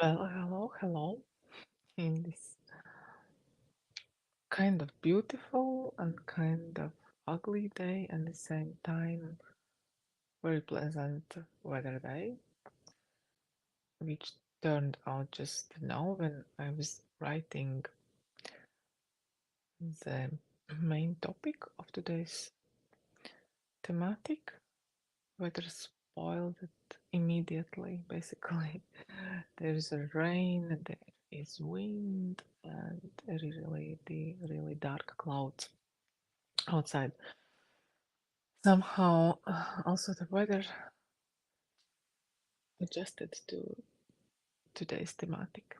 Well, hello, hello. In this kind of beautiful and kind of ugly day, and at the same time, very pleasant weather day, which turned out just now when I was writing the main topic of today's thematic. Weather spoiled it immediately, basically. There's a rain, there is wind, and really dark clouds outside. Somehow, also the weather adjusted to today's thematic.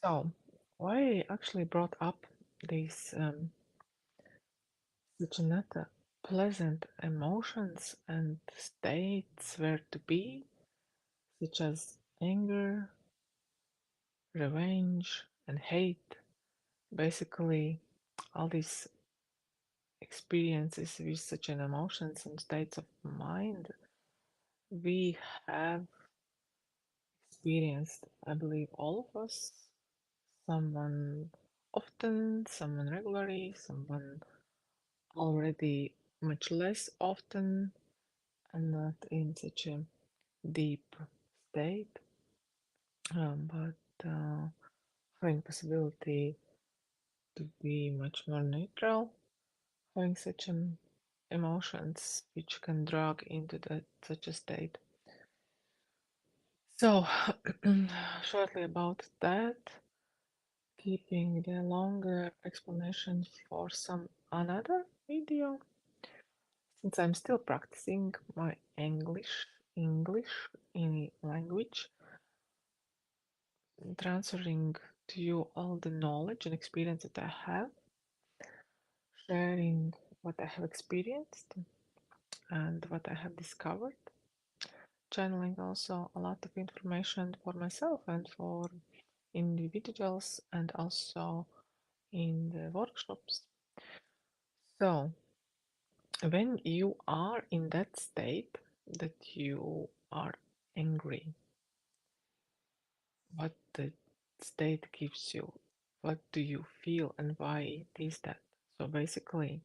So, why I actually brought up these such not pleasant emotions and states where to be, such as anger, revenge, and hate. Basically, all these experiences with such an emotions and states of mind we have experienced, I believe, all of us, someone often, someone regularly, someone already much less often, and not in such a deep state, but having possibility to be much more neutral, having such an emotions which can drag into that such a state. So, shortly about that, keeping the longer explanation for some another video, since I'm still practicing my English in language, transferring to you all the knowledge and experience that I have, sharing what I have experienced and what I have discovered, channeling also a lot of information for myself and for individuals and also in the workshops. So, when you are in that state that you are angry, what the state gives you, what do you feel, and why it is that? So, basically,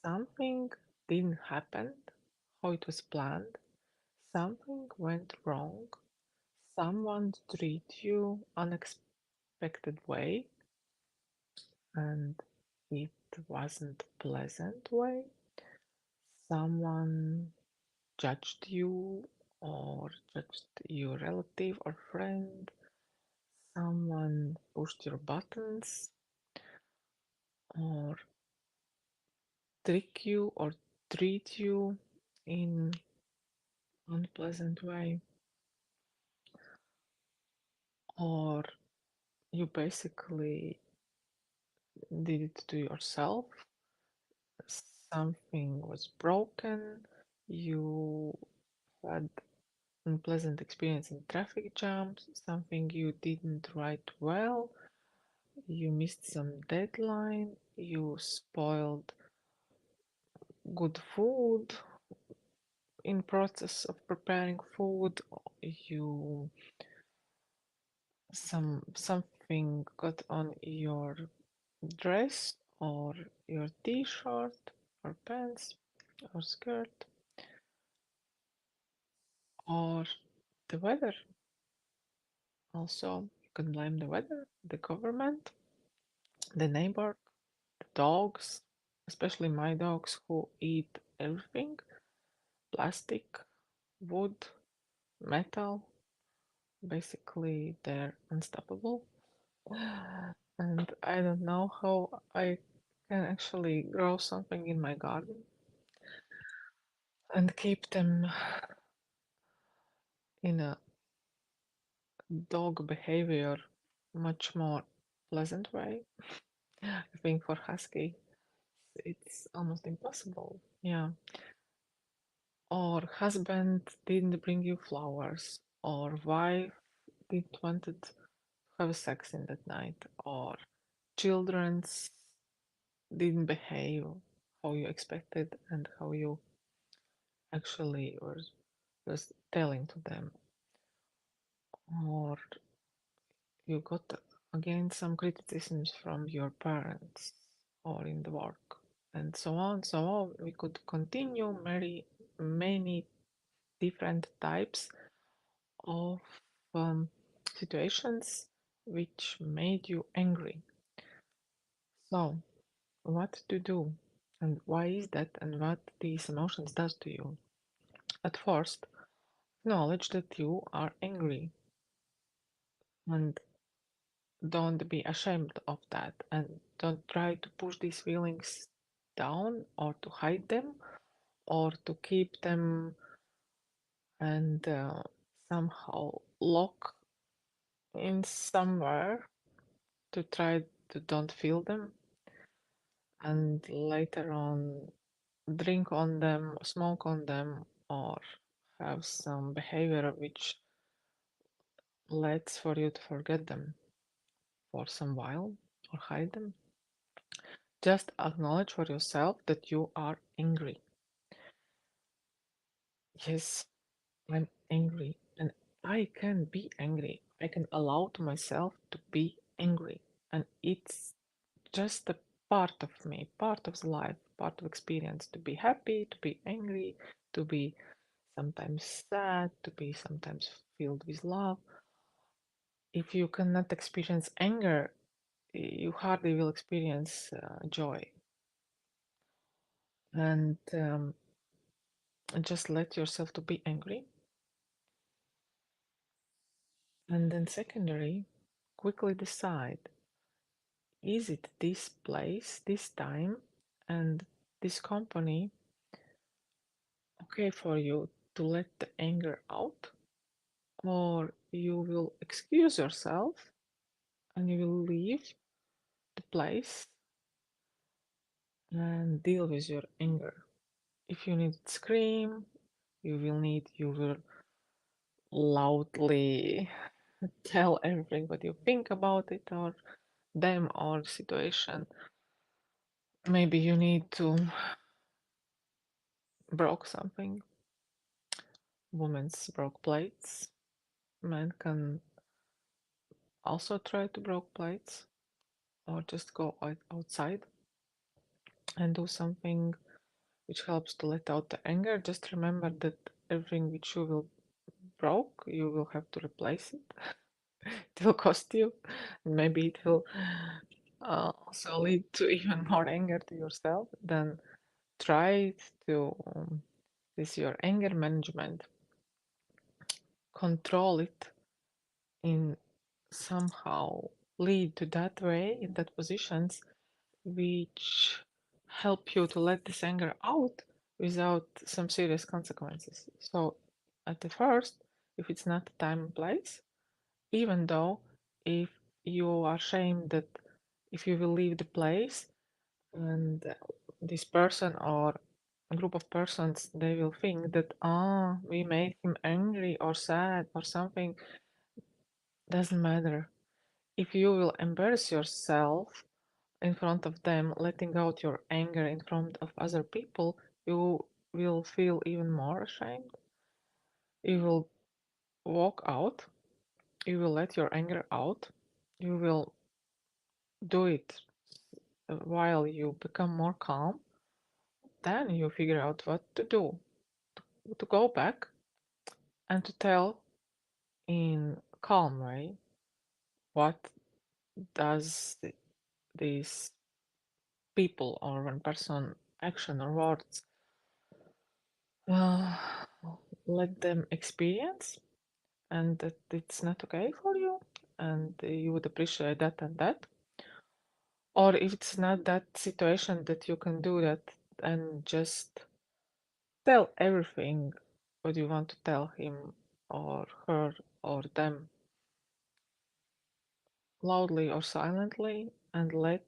something didn't happen how it was planned, something went wrong, someone treated you unexpected way, and it wasn't pleasant way. Someone judged you or judged your relative or friend. Someone pushed your buttons or trick you or treat you in unpleasant way, or you basically did it to yourself. Something was broken. You had unpleasant experience in traffic jams, something you didn't write well, you missed some deadline, you spoiled good food in process of preparing food, you something got on your dress or your t-shirt or pants or skirt, or the weather. Also, you can blame the weather, the government, the neighbor, the dogs, especially my dogs who eat everything, plastic, wood, metal. Basically, they're unstoppable. And I don't know how I can actually grow something in my garden and keep them in a dog behavior much more pleasant way. I think for husky it's almost impossible. Yeah. Or husband didn't bring you flowers, or wife didn't wanted to have sex in that night, or children's didn't behave how you expected and how you actually was telling to them. or you got again some criticisms from your parents or in the work, and so on, so on. We could continue many different types of um, situations which made you angry. So, what to do, and why is that, and what these emotions does to you? At first, acknowledge that you are angry, and don't be ashamed of that, and don't try to push these feelings down or to hide them or to keep them and somehow lock in somewhere to try to don't feel them and later on drink on them, smoke on them, or have some behavior which leads for you to forget them for some while or hide them. Just acknowledge for yourself that you are angry. Yes, I'm angry, and I can be angry. I can allow to myself to be angry, and it's just a part of me, part of the life, part of experience to be happy, to be angry, to be sometimes sad, to be sometimes filled with love. If you cannot experience anger, you hardly will experience joy. And just let yourself to be angry. And then secondary, quickly decide, is it this place, this time, and this company okay for you to let the anger out? Or you will excuse yourself and you will leave the place and deal with your anger. If you need to scream, you will loudly tell everything what you think about it or them or situation. Maybe you need to broke something. Women's broke plates. Men can also try to broke plates or just go outside and do something which helps to let out the anger. Just remember that everything which you will broke, you will have to replace it. It will cost you. Maybe it will also lead to even more anger to yourself. Then try to this your anger management, control it in somehow lead to that way in that positions which help you to let this anger out without some serious consequences. So at the first, if it's not the time and place, even though if you are ashamed that if you will leave the place and this person or a group of persons they will think that we made him angry or sad or something, doesn't matter. If you will embarrass yourself in front of them, letting out your anger in front of other people, you will feel even more ashamed. You will walk out, you will let your anger out, you will do it while you become more calm. Then you figure out what to do, to go back and to tell in calm way what does these people or one person action or words uh, let them experience and that it's not okay for you and you would appreciate that and that. Or if it's not that situation that you can do that and just tell everything what you want to tell him or her or them loudly or silently and let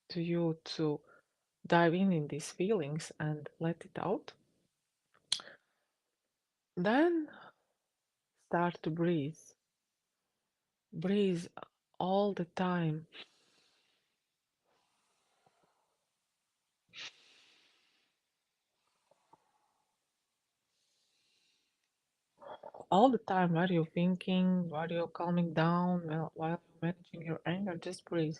to you to dive in these feelings and let it out. Then start to breathe. Breathe all the time. all the time while you're thinking, while you're calming down, while you're managing your anger, just breathe.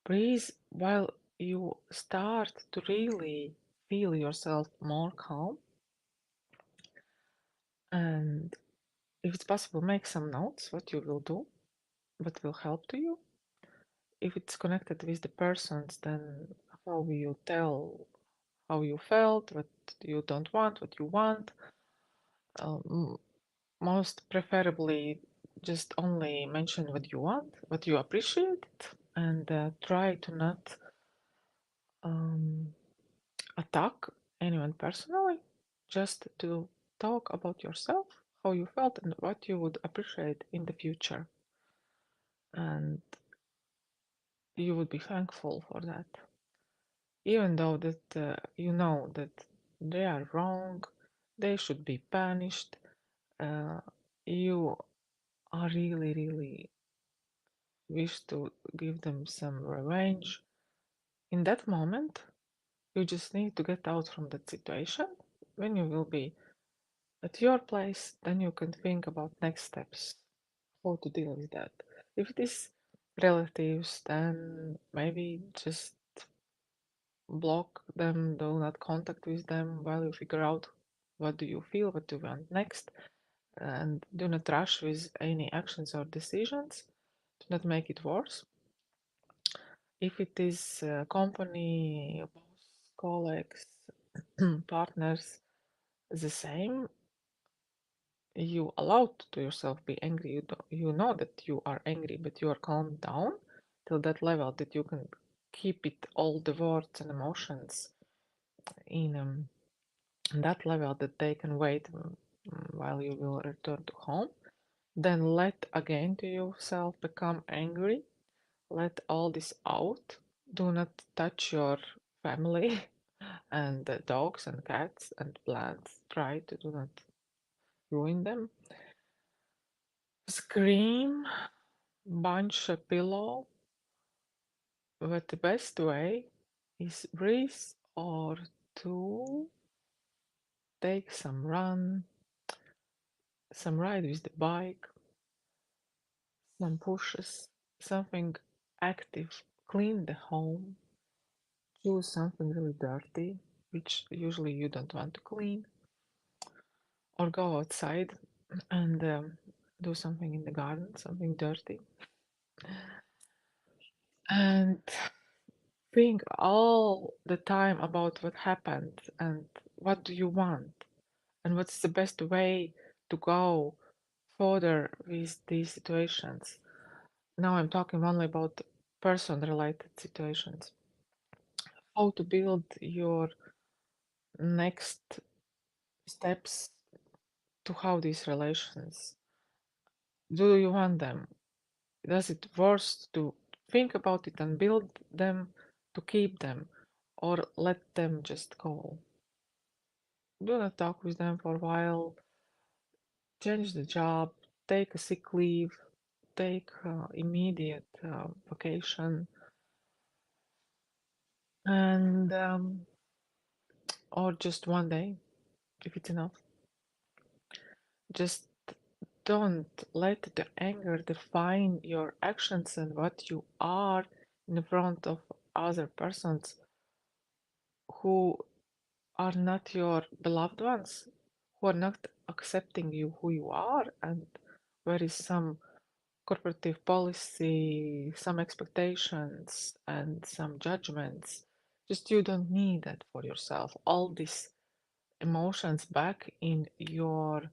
Breathe while you start to really feel yourself more calm. And if it's possible, make some notes what you will do, what will help to you. If it's connected with the persons, then how you tell how you felt, what you don't want, what you want. Um, Most preferably, just only mention what you want, what you appreciate, and try to not um, attack anyone personally, just to talk about yourself, how you felt, and what you would appreciate in the future. And you would be thankful for that, even though that you know that they are wrong, they should be punished. Uh, you are really, really wish to give them some revenge. In that moment, you just need to get out from that situation. When you will be at your place, then you can think about next steps, how to deal with that. If it is relatives, then maybe just block them, do not contact with them while you figure out what do you feel, what do you want next, and do not rush with any actions or decisions. Do not make it worse. If it is a company, boss, colleagues, partners, the same, you allowed to yourself be angry. You know that you are angry, but you are calmed down till that level that you can keep it all the words and emotions in that level that they can wait while you will return to home. Then let again to yourself become angry. Let all this out. Do not touch your family and the dogs and cats and plants. Try to do not ruin them. Scream, bunch a pillow, but the best way is breathe or to take some run, some ride with the bike, some pushes, something active, clean the home, choose something really dirty, which usually you don't want to clean, or go outside and do something in the garden, something dirty, and think all the time about what happened and what do you want and what's the best way to go further with these situations. Now I'm talking only about person related situations. How to build your next steps to how these relations. Do you want them? Does it worth to think about it and build them to keep them or let them just go? Do not talk with them for a while, change the job, take a sick leave, take immediate vacation, and or just one day if it's enough. Just don't let the anger define your actions and what you are in front of other persons who are not your beloved ones, who are not accepting you who you are, and there is some corporative policy, some expectations, and some judgments. Just you don't need that for yourself. All these emotions back in your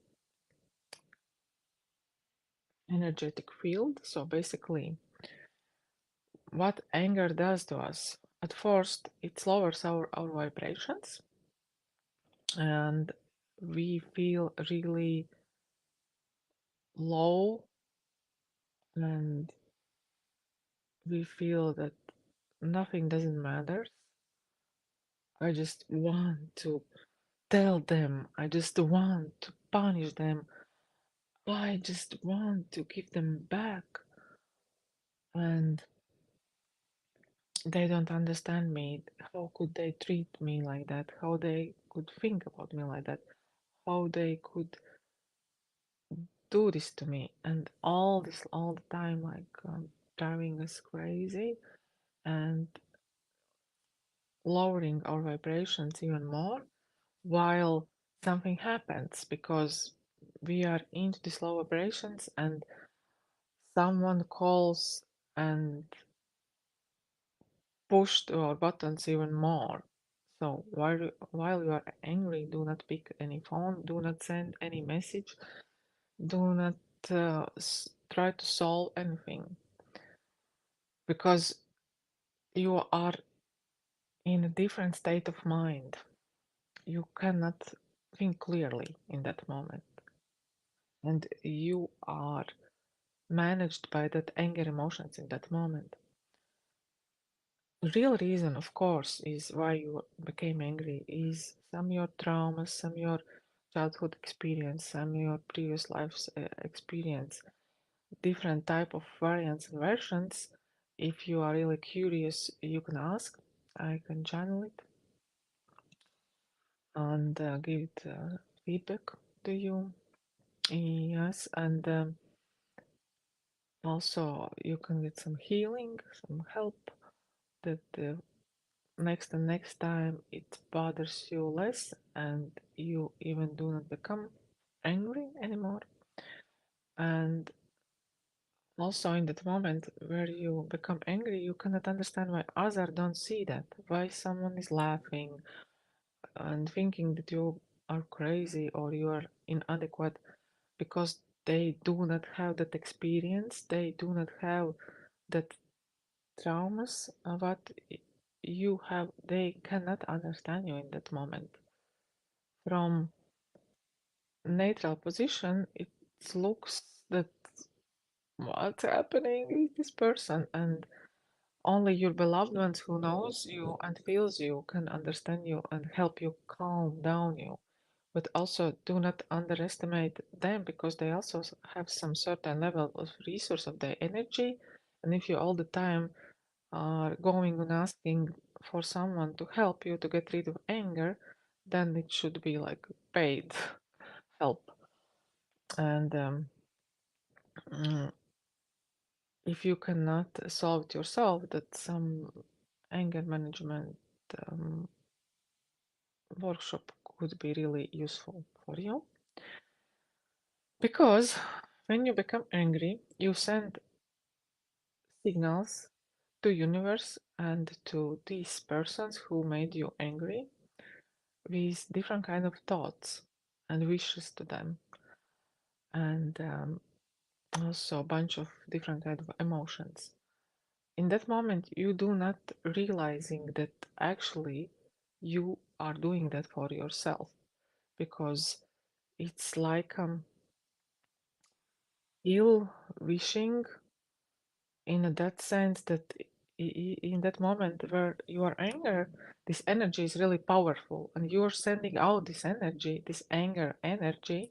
energetic field. So basically, what anger does to us, at first, it lowers our vibrations and we feel really low and we feel that nothing doesn't matter. I just want to tell them, I just want to punish them, I just want to give them back. And they don't understand me. How could they treat me like that? How they could think about me like that? How they could do this to me? And all this, all the time, like driving us crazy and lowering our vibrations even more while something happens because we are into these low vibrations and someone calls and pushed our buttons even more. So while you are angry, do not pick any phone, do not send any message, do not try to solve anything because you are in a different state of mind. You cannot think clearly in that moment, and you are managed by that anger emotions in that moment. The real reason, of course, is why you became angry is some your traumas, some your childhood experience, some your previous life's experience, different type of variants and versions. If you are really curious, you can ask. I can channel it and give it feedback to you. Yes, and also you can get some healing, some help that next time it bothers you less and you even do not become angry anymore. And also in that moment where you become angry, you cannot understand why others don't see that, why someone is laughing and thinking that you are crazy or you are inadequate because they do not have that experience, they do not have that traumas what you have, they cannot understand you in that moment. From neutral position, it looks that what's happening with this person, and only your beloved ones who knows you and feels you can understand you and help you calm down you. But also do not underestimate them because they also have some certain level of resource of their energy. And if you all the time are going and asking for someone to help you to get rid of anger, then it should be like paid help. And mm, if you cannot solve it yourself, that some anger management um, workshop could be really useful for you. Because when you become angry, you send signals to universe and to these persons who made you angry with different kind of thoughts and wishes to them, and also a bunch of different kind of emotions. In that moment, you do not realizing that actually you are doing that for yourself because it's like ill wishing in that sense that in that moment where you are anger, this energy is really powerful and you're sending out this energy, this anger energy,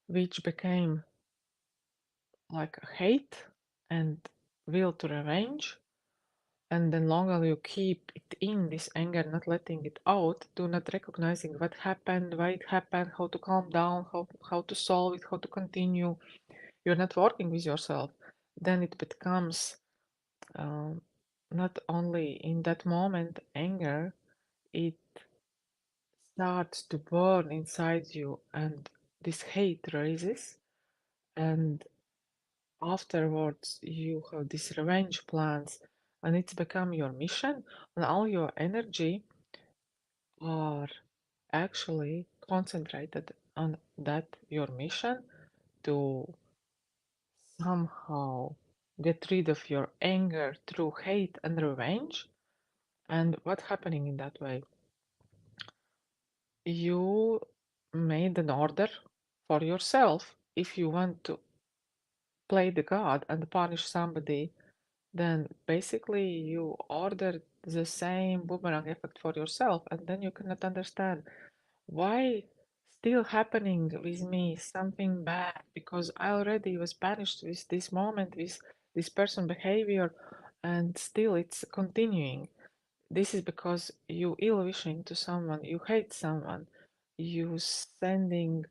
which became like hate and will to revenge. And then longer you keep it in this anger, not letting it out, do not recognizing what happened, why it happened, how to calm down, how to solve it, how to continue. You're not working with yourself. Then it becomes um, not only in that moment anger, it starts to burn inside you, and this hate rises, and afterwards you have these revenge plans, and it's become your mission, and all your energy are actually concentrated on that your mission to somehow get rid of your anger through hate and revenge. And what's happening in that way? You made an order for yourself. If you want to play the god and punish somebody, then basically you ordered the same boomerang effect for yourself, and then you cannot understand why still happening with me something bad because I already was punished with this moment with this person behavior, and still it's continuing. This is because you ill wishing to someone, you hate someone, you sending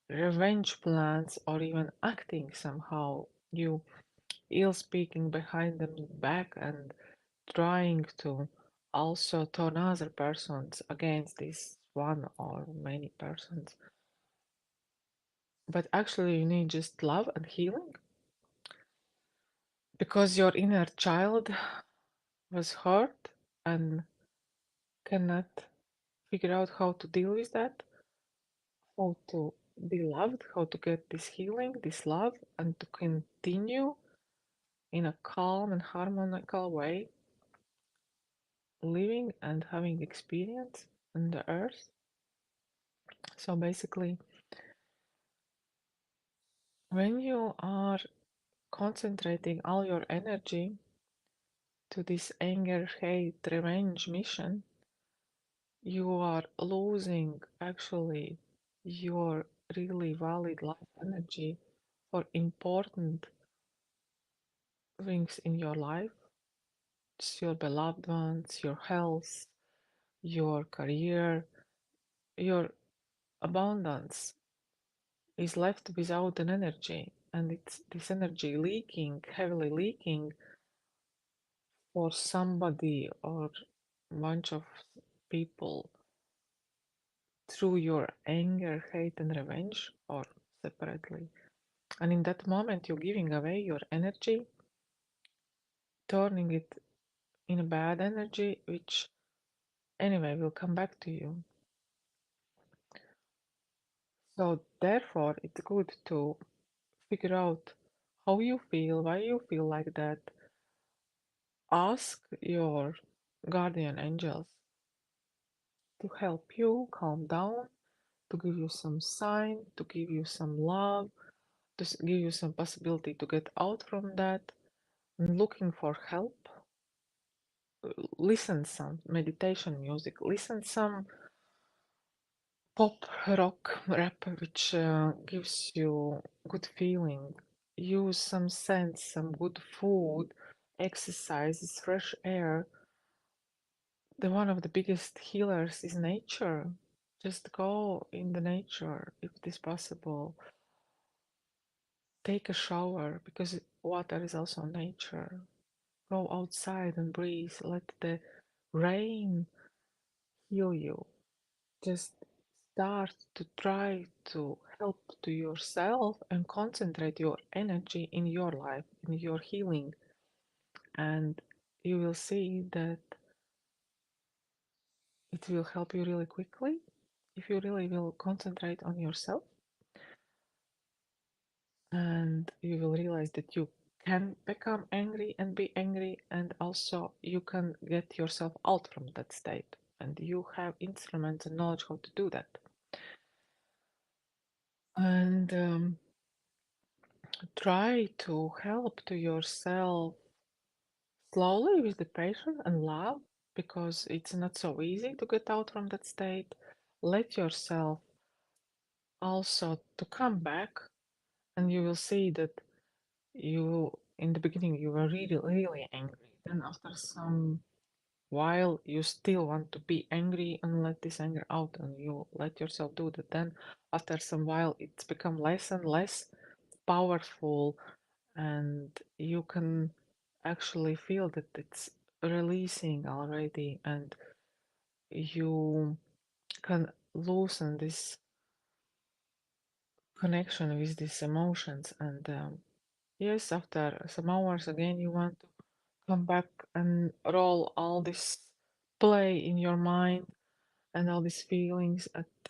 revenge plans or even acting somehow. You ill speaking behind them back and trying to also turn other persons against this one or many persons. But actually, you need just love and healing because your inner child was hurt and cannot figure out how to deal with that, how to be loved, how to get this healing, this love, and to continue in a calm and harmonical way, living and having experience on the earth. So basically, when you are concentrating all your energy to this anger, hate, revenge mission, you are losing actually your really valid life energy for important things in your life. It's your beloved ones, your health, your career, your abundance is left without an energy. And it's this energy leaking, heavily leaking for somebody or bunch of people through your anger, hate, and revenge, or separately. And in that moment, you're giving away your energy, turning it in a bad energy, which anyway will come back to you. So, therefore, it's good to figure out how you feel, why you feel like that. Ask your guardian angels to help you calm down, to give you some sign, to give you some love, to give you some possibility to get out from that. And looking for help, listen some meditation music, listen some pop rock rap which gives you good feeling. Use some scents, some good food, exercises, fresh air. The one of the biggest healers is nature. Just go in the nature if it is possible. Take a shower because water is also nature. Go outside and breathe. Let the rain heal you. Just start to try to help to yourself and concentrate your energy in your life, in your healing. And you will see that it will help you really quickly if you really will concentrate on yourself, and you will realize that you can become angry and be angry, and also you can get yourself out from that state, and you have instruments and knowledge how to do that. And try to help to yourself slowly with the patience and love, because it's not so easy to get out from that state. Let yourself also to come back, and you will see that you in the beginning you were really angry, then after some while you still want to be angry and let this anger out, and you let yourself do that, then after some while it's become less and less powerful, and you can actually feel that it's releasing already, and you can loosen this connection with these emotions. And yes, after some hours again you want to come back and roll all this play in your mind and all these feelings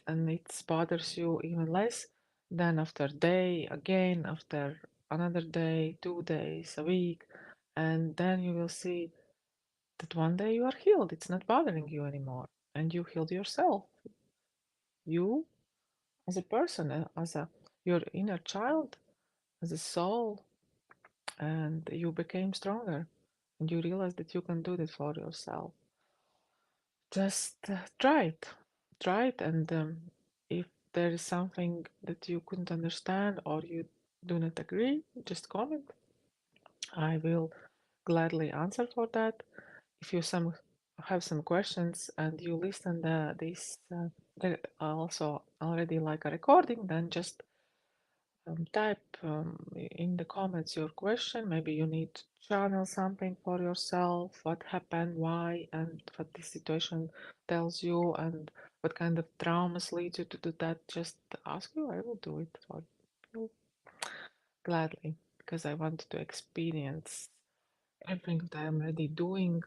and it bothers you even less. Then after day again, after another day, 2 days, a week, and then you will see that one day you are healed. It's not bothering you anymore, and you healed yourself. You as a person, as a your inner child, as a soul, and you became stronger, and you realize that you can do this for yourself. Just try it, and if there is something that you couldn't understand or you do not agree, just comment. I will gladly answer for that. If you have some questions and you listen this there are also already like a recording, then just type in the comments your question. Maybe you need to channel something for yourself, what happened, why, and what the situation tells you, and what kind of traumas lead you to do that. Just ask you, I will do it for you gladly, because I want to experience everything that I'm already doing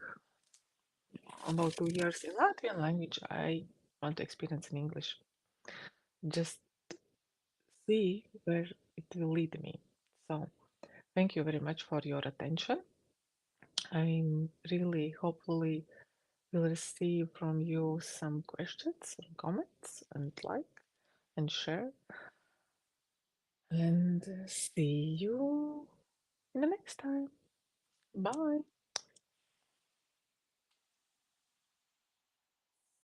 about 2 years in Latvian language. I want to experience in English. Just see where it will lead me. So, thank you very much for your attention. I'm really hopefully will receive from you some questions and comments and like and share. And see you in the next time. Bye.